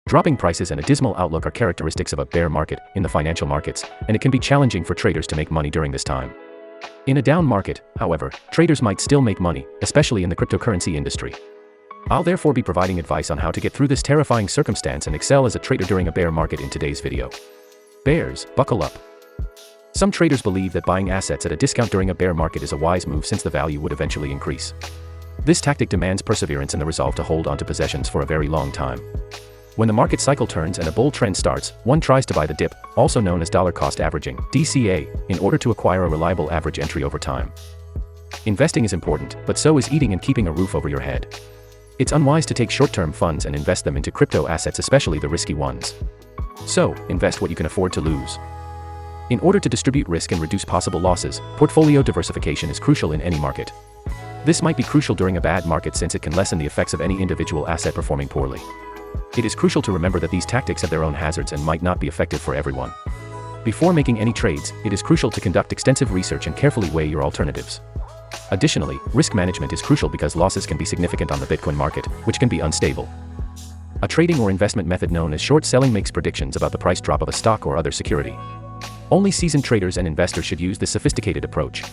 Dropping prices and a dismal outlook are characteristics of a bear market in the financial markets, and it can be challenging for traders to make money during this time. In a down market, however, traders might still make money, especially in the cryptocurrency industry. I'll therefore be providing advice on how to get through this terrifying circumstance and excel as a trader during a bear market in today's video. Bears, buckle up. Some traders believe that buying assets at a discount during a bear market is a wise move since the value would eventually increase. This tactic demands perseverance and the resolve to hold onto possessions for a very long time. When the market cycle turns and a bull trend starts, one tries to buy the dip, also known as dollar cost averaging, DCA, in order to acquire a reliable average entry over time. Investing is important, but so is eating and keeping a roof over your head. It's unwise to take short-term funds and invest them into crypto assets, especially the risky ones. So, invest what you can afford to lose. In order to distribute risk and reduce possible losses, portfolio diversification is crucial in any market. This might be crucial during a bad market since it can lessen the effects of any individual asset performing poorly. It is crucial to remember that these tactics have their own hazards and might not be effective for everyone. Before making any trades, it is crucial to conduct extensive research and carefully weigh your alternatives. Additionally, risk management is crucial because losses can be significant on the Bitcoin market, which can be unstable. A trading or investment method known as short selling makes predictions about the price drop of a stock or other security. Only seasoned traders and investors should use this sophisticated approach.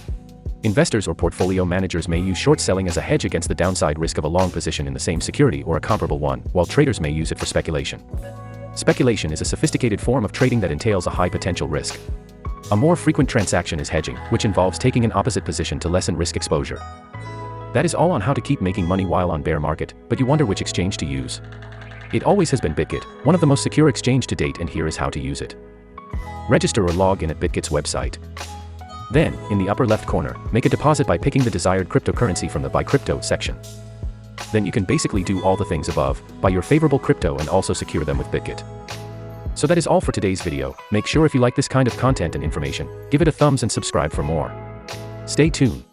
Investors or portfolio managers may use short selling as a hedge against the downside risk of a long position in the same security or a comparable one, while traders may use it for speculation. Speculation is a sophisticated form of trading that entails a high potential risk. A more frequent transaction is hedging, which involves taking an opposite position to lessen risk exposure. That is all on how to keep making money while on bear market, but you wonder which exchange to use. It always has been bitget, one of the most secure exchange to date, and here is how to use it. Register or log in at bitget's website. Then, in the upper left corner, make a deposit by picking the desired cryptocurrency from the Buy Crypto section. Then you can basically do all the things above, buy your favorable crypto and also secure them with bitget. So that is all for today's video. Make sure if you like this kind of content and information, give it a thumbs and subscribe for more. Stay tuned.